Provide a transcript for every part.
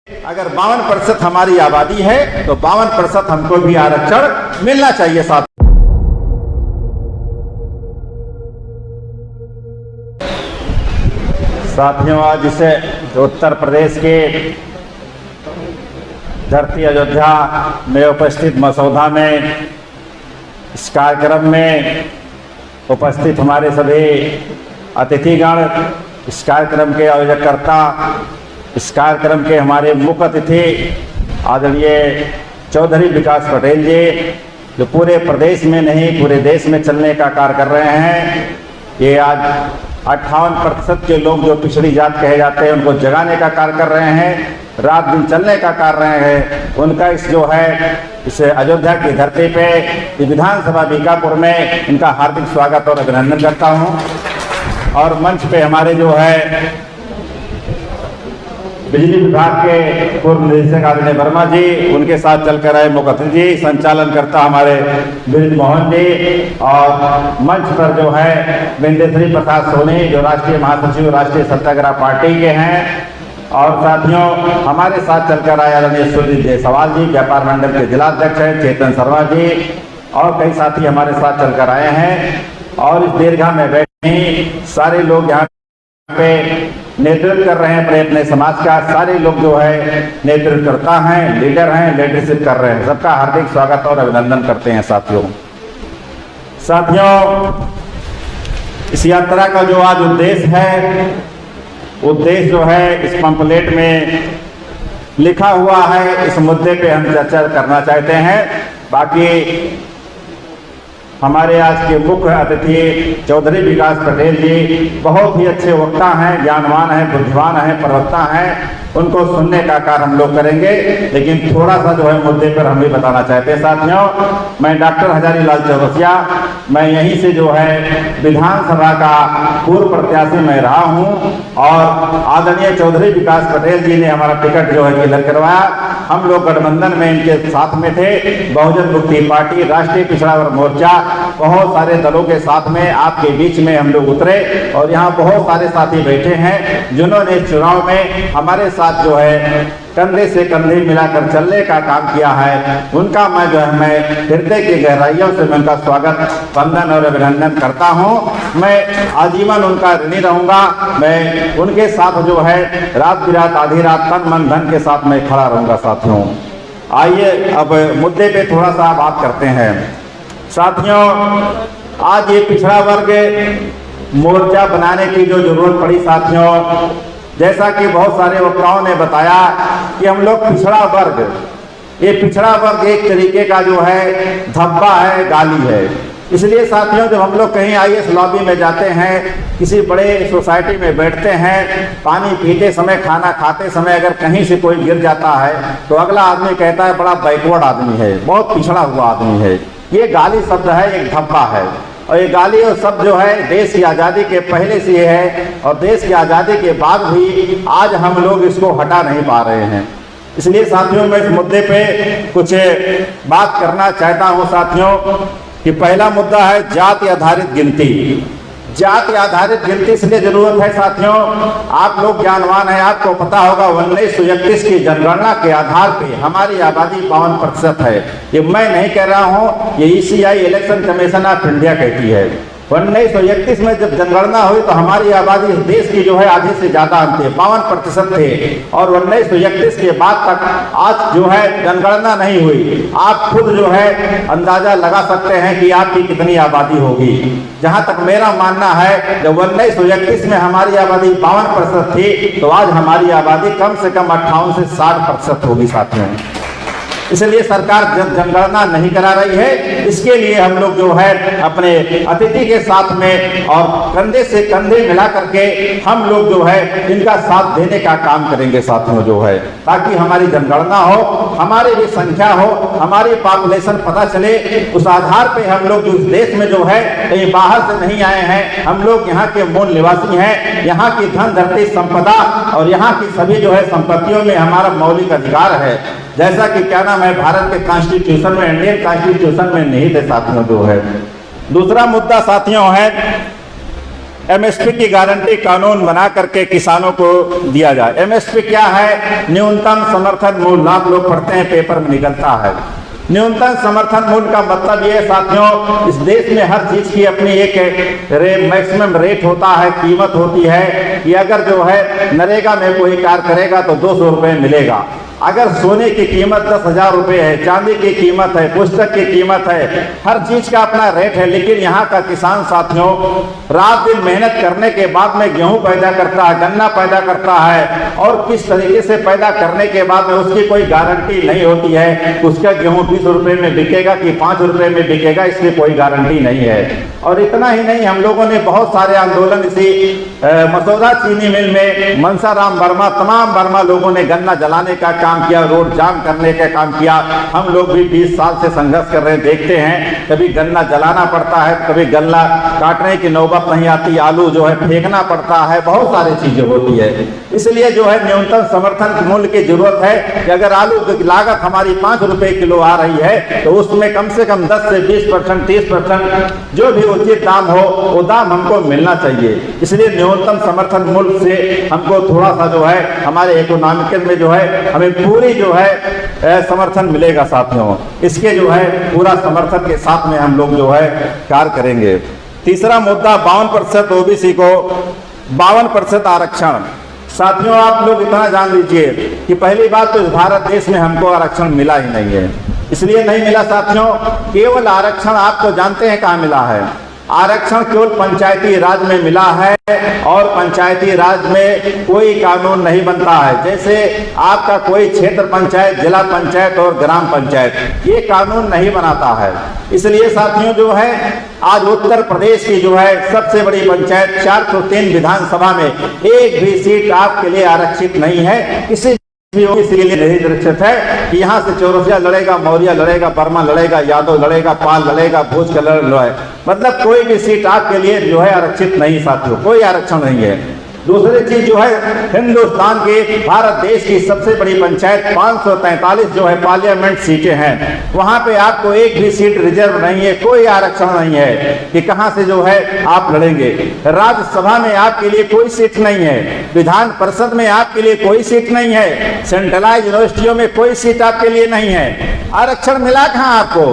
अगर 52% हमारी आबादी है तो 52% हमको भी आरक्षण मिलना चाहिए। साथियों, आज इसे उत्तर प्रदेश के धरती अयोध्या में उपस्थित मसौदा में इस कार्यक्रम में उपस्थित हमारे सभी अतिथिगण, इस कार्यक्रम के आयोजककर्ता, इस कार्यक्रम के हमारे मुख्य अतिथि आदरणीय चौधरी विकास पटेल जी, जो पूरे प्रदेश में नहीं पूरे देश में चलने का कार्य कर रहे हैं। ये आज 58% के लोग जो पिछड़ी जात कहे जाते हैं उनको जगाने का कार्य कर रहे हैं, रात दिन चलने का कर रहे हैं। उनका इस जो है इस अयोध्या की धरती पे विधानसभा बीकापुर में इनका हार्दिक स्वागत और अभिनंदन करता हूं। और मंच पे हमारे जो है बिजली विभाग के पूर्व निदेशक आदरणीय वर्मा जी, उनके साथ चलकर आए मुख्य अतिथि जी, संचालन करता हमारे ब्रिज मोहन जी, और मंच पर जो है बिंदेश्वरी प्रसाद सोनी जो राष्ट्रीय महासचिव राष्ट्रीय सत्याग्रह पार्टी के हैं, और साथियों हमारे साथ चलकर आए आदरणीय सुरजीत जायसवाल जी व्यापार मंडल के जिलाध्यक्ष हैं, चेतन शर्मा जी, और कई साथी हमारे साथ चलकर आए हैं। और इस दीर्घा में बैठे सारे लोग यहाँ पे नेतृत्व कर रहे हैं अपने अपने समाज का, सारे लोग जो है नेतृत्वकर्ता हैं, लीडर हैं, लीडरशिप कर रहे हैं। सबका हार्दिक स्वागत और अभिनंदन करते हैं। साथियों, इस यात्रा का जो आज उद्देश्य जो है इस पंपलेट में लिखा हुआ है, इस मुद्दे पे हम चर्चा करना चाहते हैं। बाकी हमारे आज के मुख्य अतिथि चौधरी विकास पटेल जी बहुत ही अच्छे वक्ता हैं, ज्ञानवान हैं, बुद्धिमान हैं, प्रवक्ता हैं, उनको सुनने का कार्य हम लोग करेंगे। लेकिन थोड़ा सा जो है मुद्दे पर हम भी बताना चाहते हैं। साथियों, मैं डॉक्टर हजारी लाल चौरसिया, मैं यहीं से जो है विधानसभा का पूर्व प्रत्याशी मैं रहा हूं, और आदरणीय चौधरी विकास पटेल जी ने हमारा टिकट जो है क्लियर करवाया। हम लोग गठबंधन में इनके साथ में थे, बहुजन मुक्ति पार्टी, राष्ट्रीय पिछड़ा वर्ग मोर्चा, बहुत सारे दलों के साथ में आपके बीच में हम लोग उतरे, और यहाँ बहुत सारे साथी बैठे हैं जिन्होंने चुनाव में हमारे साथ जो है कंधे से कंधे मिलाकर चलने का काम किया है। उनका मैं हृदय की गहराइयों से मैं उनका स्वागत, वंदन और अभिनंदन करता हूं। मैं आजीवन उनका ऋणी रहूंगा। मैं उनके साथ जो है रात बिरात आधी रात तन मन धन के साथ मैं खड़ा रहूंगा। साथियों, आइए अब मुद्दे पे थोड़ा सा बात करते हैं। साथियों, आज ये पिछड़ा वर्ग मोर्चा बनाने की जो जरूरत पड़ी, साथियों, जैसा कि बहुत सारे वक्ताओं ने बताया कि हम लोग पिछड़ा वर्ग, ये पिछड़ा वर्ग एक तरीके का जो है धब्बा है, गाली है। इसलिए साथियों, जब हम लोग कहीं आईएएस लॉबी में जाते हैं, किसी बड़े सोसाइटी में बैठते हैं, पानी पीते समय, खाना खाते समय अगर कहीं से कोई गिर जाता है तो अगला आदमी कहता है बड़ा बैकवर्ड आदमी है, बहुत पिछड़ा हुआ आदमी है। ये गाली शब्द है, एक धब्बा है। और ये गाली और शब्द जो है देश की आज़ादी के पहले से है, और देश की आज़ादी के बाद भी आज हम लोग इसको हटा नहीं पा रहे हैं। इसलिए साथियों, मैं इस मुद्दे पे कुछ बात करना चाहता हूं। साथियों, कि पहला मुद्दा है जाति आधारित गिनती। जाति आधारित गिनती इसलिए जरूरत है साथियों, आप लोग ज्ञानवान हैं, आपको पता होगा 1931 की जनगणना के आधार पे हमारी आबादी 52% है। ये मैं नहीं कह रहा हूँ, ये ECI election commission of India कहती है। 1931 में जब जनगणना हुई तो हमारी आबादी देश की जो है आधे से ज्यादा हम थे, 52% थे। और 1931 के बाद तक आज जो है जनगणना नहीं हुई। आप खुद जो है अंदाजा लगा सकते हैं कि आपकी कितनी आबादी होगी। जहां तक मेरा मानना है, जब 1931 में हमारी आबादी 52% थी तो आज हमारी आबादी कम से कम 58 से 60% होगी। साथियों, इसलिए सरकार जनगणना नहीं करा रही है। इसके लिए हम लोग जो है अपने अतिथि के साथ में और कंधे से कंधे मिला करके हम लोग जो है इनका साथ देने का काम करेंगे साथियों, जो है ताकि हमारी जनगणना हो, हमारी भी संख्या हो, हमारी पॉपुलेशन पता चले। उस आधार पे हम लोग इस देश में जो है कहीं बाहर से नहीं आए हैं, हम लोग यहाँ के मूल निवासी हैं। यहाँ की धन धरती संपदा और यहाँ की सभी जो है संपत्तियों में हमारा मौलिक अधिकार है। जैसा कि क्या नाम है भारत के कॉन्स्टिट्यूशन में, इंडियन कॉन्स्टिट्यूशन में नहीं थे साथियों, जो है। दूसरा मुद्दा साथियों है एमएसपी की गारंटी कानून बना करके किसानों को दिया जाए। एमएसपी क्या है? न्यूनतम समर्थन मूल्य। आप लोग पढ़ते हैं, पेपर में निकलता है। न्यूनतम समर्थन मूल्य का मतलब ये साथियों, इस देश में हर चीज की अपनी एक मैक्सिमम रेट होता है, कीमत होती है कि अगर जो है नरेगा में कोई कार्य करेगा तो 200 रुपये मिलेगा। अगर सोने की कीमत 10,000 रुपये है, चांदी की कीमत है, पुस्तक की कीमत है, हर चीज का अपना रेट है। लेकिन यहाँ का किसान साथियों रात दिन मेहनत करने के बाद में गेहूं पैदा करता है, गन्ना पैदा करता है, और किस तरीके से पैदा करने के बाद में उसकी कोई गारंटी नहीं होती है। उसका गेहूं 20 रुपये में बिकेगा कि 5 रुपये में बिकेगा, इसकी कोई गारंटी नहीं है। और इतना ही नहीं, हम लोगों ने बहुत सारे आंदोलन इसी मसौदा चीनी मिल में मनसाराम वर्मा, तमाम वर्मा लोगों ने गन्ना जलाने का काम किया, रोड जाम करने का काम किया। हम लोग भी 20 साल से संघर्ष कर रहे हैं, देखते हैं कभी गन्ना जलाना पड़ता है, कभी गन्ना काटने की नौबत नहीं आती, आलू जो है फेंकना पड़ता है, बहुत सारी चीजें होती है। इसलिए जो है न्यूनतम समर्थन मूल्य की जरूरत है कि अगर आलू की लागत हमारी 5 रुपए किलो आ रही है तो उसमें कम से कम 10 से 20%, 30% जो भी उचित दाम हो वो दाम हमको मिलना चाहिए। इसलिए न्यूनतम समर्थन मूल्य से हमको थोड़ा सा जो है हमारे इकोनॉमिकल में जो है हमें पूरी जो है समर्थन मिलेगा साथियों। इसके जो है पूरा समर्थन के साथ में हम लोग जो है कार्य करेंगे। तीसरा मुद्दा 52% ओबीसी को 52% आरक्षण। साथियों आप लोग इतना जान लीजिए कि पहली बात तो इस भारत देश में हमको आरक्षण मिला ही नहीं है। इसलिए नहीं मिला साथियों, केवल आरक्षण आप तो जानते हैं कहाँ मिला है। आरक्षण केवल पंचायती राज में मिला है, और पंचायती राज में कोई कानून नहीं बनता है। जैसे आपका कोई क्षेत्र पंचायत, जिला पंचायत और ग्राम पंचायत, ये कानून नहीं बनाता है। इसलिए साथियों जो है आज उत्तर प्रदेश की जो है सबसे बड़ी पंचायत 403 विधानसभा में एक भी सीट आपके लिए आरक्षित नहीं है। किसी के लिए नहीं सुरक्षित है कि यहाँ से चौरसिया लड़ेगा, मौर्य लड़ेगा, वर्मा लड़ेगा, यादव लड़ेगा, पाल लड़ेगा, भोज का लड़ेगा, मतलब कोई भी सीट आपके लिए जो है आरक्षित नहीं साथियों, कोई आरक्षण नहीं है। दूसरी चीज जो है हिंदुस्तान के भारत देश की सबसे बड़ी पंचायत 543 जो है पार्लियामेंट सीटें हैं, वहां पे आपको एक भी सीट रिजर्व नहीं है, कोई आरक्षण नहीं है कि कहां से जो है आप लड़ेंगे। राज्यसभा में आपके लिए कोई सीट नहीं है, विधान परिषद में आपके लिए कोई सीट नहीं है, सेंट्रलाइज यूनिवर्सिटियों में कोई सीट आपके लिए नहीं है। आरक्षण मिला कहाँ आपको?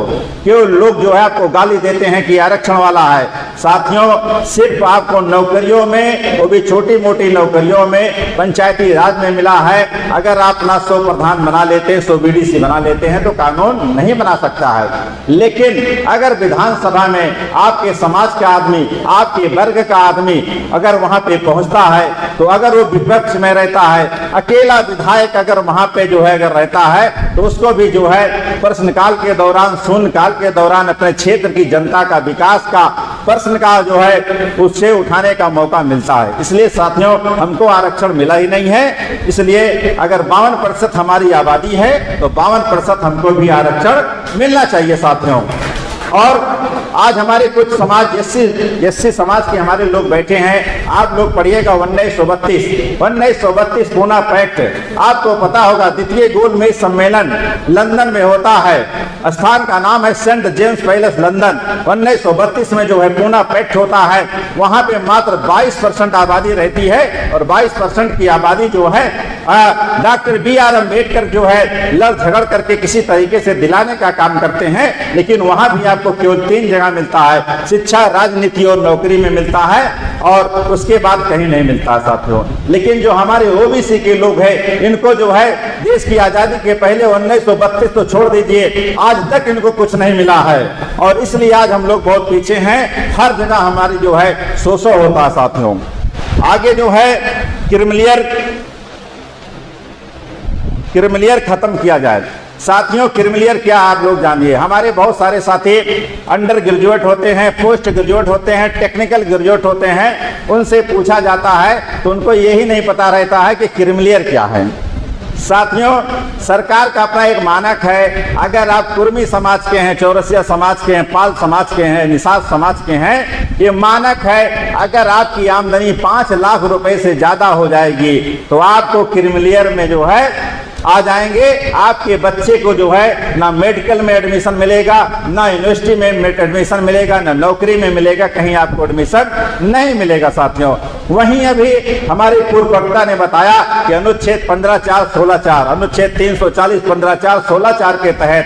क्यों लोग जो है आपको गाली देते हैं कि आरक्षण वाला है। साथियों सिर्फ आपको नौकरियों में, वो भी छोटी मोटी नौकरियों में, पंचायती राज में मिला है। अगर आप ना 100 प्रधान बना लेते हैं, 100 बीडीसी बना लेते हैं तो कानून नहीं बना सकता है। लेकिन अगर विधानसभा में आपके समाज का आदमी, आपके वर्ग का आदमी अगर वहां पे पहुंचता है, तो अगर वो विपक्ष में रहता है, अकेला विधायक अगर वहां पे जो है अगर रहता है, तो उसको भी जो है प्रश्नकाल के दौरान, शून्यकाल के दौरान अपने क्षेत्र की जनता का विकास का प्रश्न का जो है उससे उठाने का मौका मिलता है। इसलिए साथियों हमको आरक्षण मिला ही नहीं है। इसलिए अगर 52% हमारी आबादी है तो 52% हमको भी आरक्षण मिलना चाहिए साथियों। और आज हमारे कुछ समाज एससी समाज के हमारे लोग बैठे हैं, आप लोग पढ़िएगा 1932 पूना पैक्ट। आपको पता होगा द्वितीय गोलमेज सम्मेलन लंदन में होता है, स्थान का नाम है सेंट जेम्स पैलेस लंदन। 1932 में जो है पूना पैक्ट होता है, वहां पे मात्र 22% आबादी रहती है, और 22% की आबादी जो है डॉक्टर BR अम्बेडकर जो है लड़ झगड़ करके किसी तरीके से दिलाने का काम करते हैं। लेकिन वहां भी आपको केवल 3 जगह मिलता है, शिक्षा, राजनीति और नौकरी में मिलता है, और उसके बाद कहीं नहीं मिलता साथियों। लेकिन जो हमारे ओबीसी के लोग हैं, इनको जो है देश की आजादी के पहले 1932 तो छोड़ दीजिए, आज तक इनको कुछ नहीं मिला है, और इसलिए आज हम लोग बहुत पीछे हैं। हर जगह हमारी जो है शोषण होता है साथियों। आगे जो है क्रिमिलियर खत्म किया जाए। साथियों क्रिमिलियर क्या आप लोग जानिए। हमारे बहुत सारे साथी अंडर ग्रेजुएट होते हैं, पोस्ट ग्रेजुएट होते हैं, टेक्निकल ग्रेजुएट होते हैं, उनसे पूछा जाता है तो उनको यही नहीं पता रहता है कि क्रिमिलियर क्या है। साथियों सरकार का अपना एक मानक है, अगर आप कुर्मी समाज के हैं, चौरसिया समाज के हैं, पाल समाज के हैं, निषाद समाज के हैं, ये मानक है अगर आपकी आमदनी 5 लाख रुपए से ज्यादा हो जाएगी तो आपको क्रिमिलियर में जो है आ जाएंगे, आपके बच्चे को जो है ना मेडिकल में एडमिशन मिलेगा, ना यूनिवर्सिटी में एडमिशन मिलेगा, ना नौकरी में मिलेगा, कहीं आपको एडमिशन नहीं मिलेगा साथियों। वहीं अभी हमारे पूर्व वक्ता ने बताया कि अनुच्छेद 15(4) 16(4), अनुच्छेद 340 15(4) 16(4) के तहत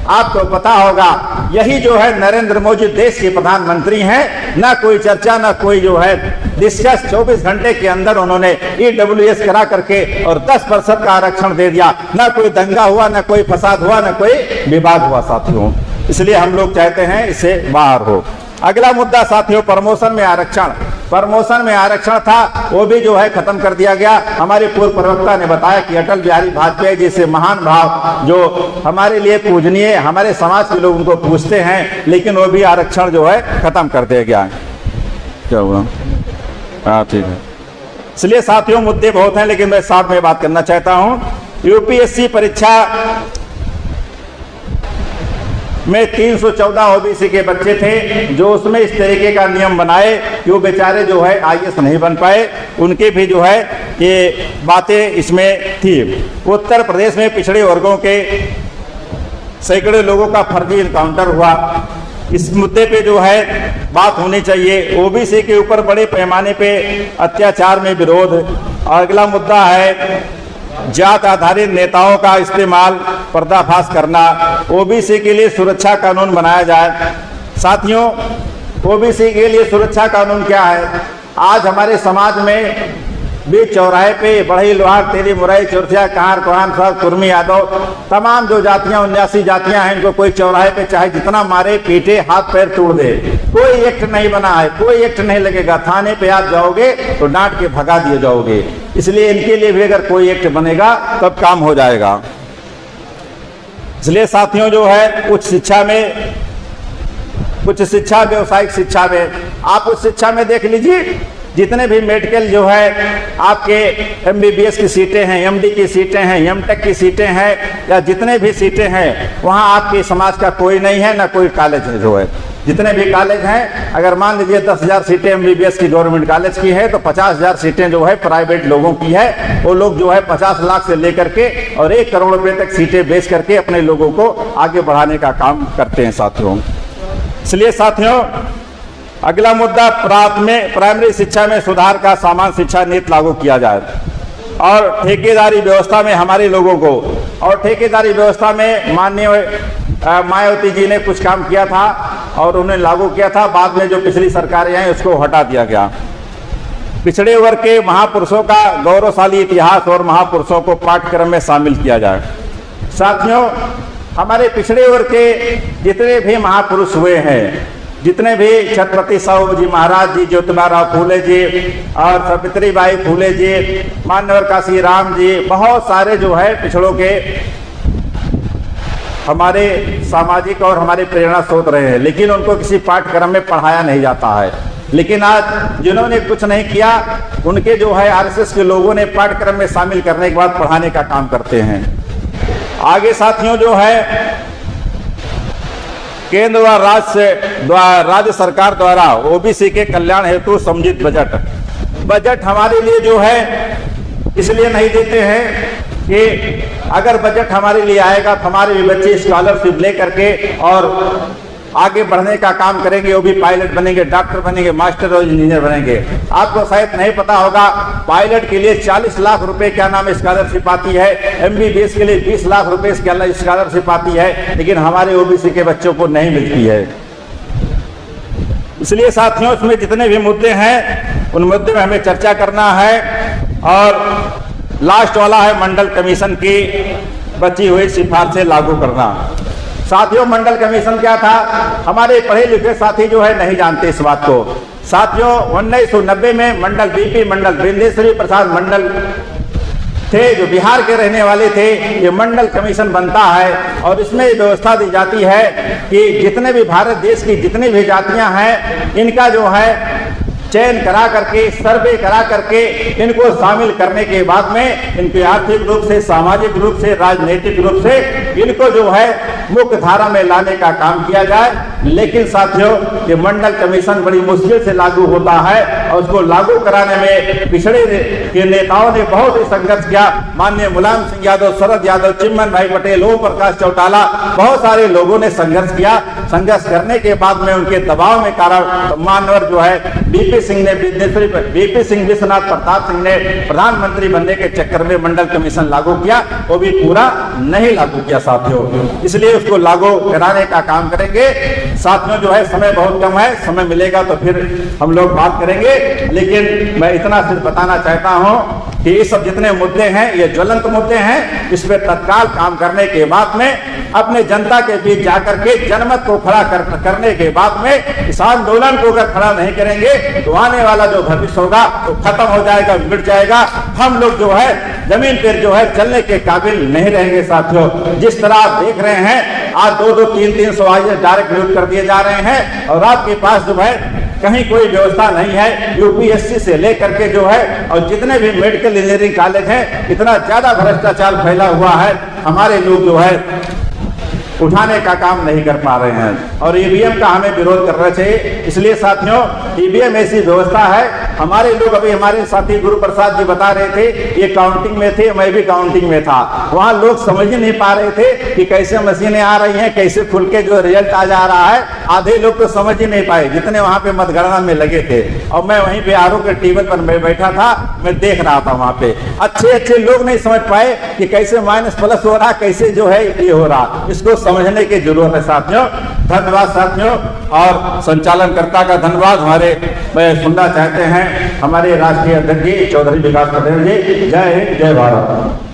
आपको पता होगा, यही जो है नरेंद्र मोदी देश के प्रधानमंत्री हैं, ना कोई चर्चा ना कोई जो है डिस्कस, 24 घंटे के अंदर उन्होंने EWS करा करके और 10% का आरक्षण दे दिया। ना कोई दंगा हुआ, ना कोई फसाद हुआ, ना कोई विवाद हुआ साथियों। इसलिए हम लोग चाहते हैं इससे बाहर हो। अगला मुद्दा साथियों, प्रमोशन में आरक्षण। प्रमोशन में आरक्षण था, वो भी जो है खत्म कर दिया गया। हमारे पूर्व प्रवक्ता ने बताया कि अटल बिहारी वाजपेयी जैसे महान भाव जो हमारे लिए पूजनीय, हमारे समाज के लोग उनको पूछते हैं, लेकिन वो भी आरक्षण जो है खत्म कर दिया गया। क्या हुआ? हाँ ठीक है। इसलिए साथियों मुद्दे बहुत हैं, लेकिन मैं साथ में बात करना चाहता हूँ। यूपीएससी परीक्षा में 314 ओबीसी के बच्चे थे जो उसमें इस तरीके का नियम बनाए कि वो बेचारे जो है IAS नहीं बन पाए, उनके भी जो है ये बातें इसमें थी। उत्तर प्रदेश में पिछड़े वर्गों के सैकड़ों लोगों का फर्जी इनकाउंटर हुआ। इस मुद्दे पे जो है बात होनी चाहिए। ओबीसी के ऊपर बड़े पैमाने पे अत्याचार में विरोध। अगला मुद्दा है जात आधारित नेताओं का इस्तेमाल, पर्दाफाश करना। ओबीसी के लिए सुरक्षा कानून बनाया जाए। साथियों ओबीसी के लिए सुरक्षा कानून क्या है? आज हमारे समाज में बीच चौराहे पे बढ़ई, लोहार, तेली, मुरई, चौरसिया, कहार, कोहान, साहब, कुर्मी, यादव, तमाम जो जातियां 79 जातियां हैं, इनको कोई चौराहे पे चाहे जितना मारे, पीटे, हाथ पैर तोड़ दे, कोई एक्ट नहीं बना है, कोई एक्ट नहीं लगेगा। थाने पे आप जाओगे तो डांट के भगा दिए जाओगे। इसलिए इनके लिए भी अगर कोई एक्ट बनेगा तब काम हो जाएगा। इसलिए साथियों जो है उच्च शिक्षा, व्यवसायिक शिक्षा में आप उच्च शिक्षा में देख लीजिए, जितने भी मेडिकल जो है आपके MBBS की सीटें हैं, MD की सीटें हैं, MTech की सीटें हैं, या जितने भी सीटें हैं वहाँ आपके समाज का कोई नहीं है, ना कोई कॉलेज है जो है। जितने भी कॉलेज हैं, अगर मान लीजिए 10,000 सीटें MBBS की गवर्नमेंट कॉलेज की है तो 50,000 सीटें जो है प्राइवेट लोगों की है। वो लोग जो है 50 लाख से लेकर के और 1 करोड़ रुपए तक सीटें बेच करके अपने लोगों को आगे बढ़ाने का काम करते हैं साथियों। इसलिए साथियों अगला मुद्दा, प्राइमरी शिक्षा में सुधार का सामान्य शिक्षा नीति लागू किया जाए और ठेकेदारी व्यवस्था में हमारे लोगों को, और ठेकेदारी व्यवस्था में माननीय मायावती जी ने कुछ काम किया था और उन्हें लागू किया था। बाद में जो पिछली सरकारें आई उसको हटा दिया गया। पिछड़े वर्ग के महापुरुषों का गौरवशाली इतिहास और महापुरुषों को पाठ्यक्रम में शामिल किया जाए। साथियों हमारे पिछड़े वर्ग के जितने भी महापुरुष हुए हैं, जितने भी छत्रपति साहू जी महाराज जी, ज्योतिबा फूले जी और सावित्री बाई फूले जी, मान्यवर काशी राम जी, बहुत सारे जो है पिछड़ों के हमारे सामाजिक और हमारे प्रेरणा स्रोत रहे हैं, लेकिन उनको किसी पाठ्यक्रम में पढ़ाया नहीं जाता है। लेकिन आज जिन्होंने कुछ नहीं किया उनके जो है RSS के लोगों ने पाठ्यक्रम में शामिल करने के बाद पढ़ाने का काम करते हैं। आगे साथियों जो है केंद्र व राज्य सरकार द्वारा ओबीसी के कल्याण हेतु समुचित बजट हमारे लिए जो है इसलिए नहीं देते हैं कि अगर बजट हमारे लिए आएगा तो हमारे भी बच्चे स्कॉलरशिप ले करके और आगे बढ़ने का काम करेंगे, वो भी पायलट बनेंगे, डॉक्टर बनेंगे, मास्टर और इंजीनियर बनेंगे। आपको शायद नहीं पता होगा, पायलट के लिए 40 लाख रुपए क्या नाम स्कॉलरशिप आती है, MBBS के लिए 20 लाख रुपए स्कॉलरशिप आती है, लेकिन हमारे ओबीसी के बच्चों को नहीं मिलती है। इसलिए साथियों इसमें जितने भी मुद्दे हैं उन मुद्दे में हमें चर्चा करना है। और लास्ट वाला है मंडल कमीशन की बची हुई सिफारिशें लागू करना। साथियों मंडल कमीशन क्या था? हमारे पढ़े लिखे साथी जो है नहीं जानते इस बात को। साथियों 1990 में मंडल BP मंडल बिंदेश्वरी प्रसाद मंडल थे जो बिहार के रहने वाले थे। ये मंडल कमीशन बनता है और इसमें व्यवस्था दी जाती है कि जितने भी भारत देश की जितनी भी जातियां हैं इनका जो है चयन करा करके, सर्वे करा करके इनको शामिल करने के बाद में इनके आर्थिक रूप से, सामाजिक रूप से, राजनीतिक रूप से इनको जो है मुख्य धारा में लाने का काम किया जाए। लेकिन साथियों ये मंडल कमीशन बड़ी मुश्किल से लागू होता है और उसको लागू कराने में पिछड़े के नेताओं ने बहुत ही संघर्ष किया। माननीय मुलायम सिंह यादव, शरद यादव, चिमन भाई पटेल, ओम प्रकाश चौटाला, बहुत सारे लोगों ने संघर्ष किया। संघर्ष करने के बाद में उनके दबाव में कारण मानवर जो है बीपी सिंह विश्वनाथ प्रताप सिंह ने प्रधानमंत्री बनने के चक्कर में मंडल कमीशन लागू किया, वो भी पूरा नहीं लागू किया साथियों। इसलिए उसको लागू कराने का काम करेंगे साथियों। जो है समय बहुत कम है, समय मिलेगा तो फिर हम लोग बात करेंगे, लेकिन मैं इतना सिर्फ बताना चाहता हूं कि ये सब जितने मुद्दे हैं ये ज्वलंत मुद्दे हैं। इस पर तत्काल काम करने के बाद में अपने जनता के बीच जाकर के जनमत को खड़ा करने के बाद में इस आंदोलन को अगर खड़ा नहीं करेंगे तो आने वाला जो भविष्य होगा तो खत्म हो जाएगा, बिगड़ जाएगा। हम लोग जो है जमीन पर जो है चलने के काबिल नहीं रहेंगे साथियों। जिस तरह आप देख रहे हैं आज 2-2, 3-300 आईएएस डायरेक्ट नियुक्त कर दिए जा रहे हैं और आपके पास जो है कहीं कोई व्यवस्था नहीं है। यूपीएससी से लेकर के जो है और जितने भी मेडिकल इंजीनियरिंग कॉलेज हैं, इतना ज्यादा भ्रष्टाचार फैला हुआ है, हमारे लोग जो है उठाने का काम नहीं कर पा रहे हैं और ईवीएम का हमें विरोध करना चाहिए। इसलिए साथियों ईवीएम ऐसी व्यवस्था है, हमारे लोग अभी हमारे साथी गुरु प्रसाद जी बता रहे थे ये काउंटिंग में थे, मैं भी काउंटिंग में था, वहां लोग समझ ही नहीं पा रहे थे कि कैसे मशीनें आ रही हैं, कैसे खुल के जो रिजल्ट आ जा रहा है। आधे लोग तो समझ ही नहीं पाए जितने वहां पे मतगणना में लगे थे और मैं वहीं पे आरओ के टेबल पर मैं बैठा था, मैं देख रहा था वहां पे अच्छे लोग नहीं समझ पाए कि कैसे माइनस प्लस हो रहा, कैसे जो है ये हो रहा। इसको समझने की जरूरत है साथियों। धन्यवाद साथियों और संचालनकर्ता का धन्यवाद। हमारे सुनना चाहते हैं हमारे राष्ट्रीय अध्यक्ष जी चौधरी विकास पटेल जी। जय हिंद, जय भारत।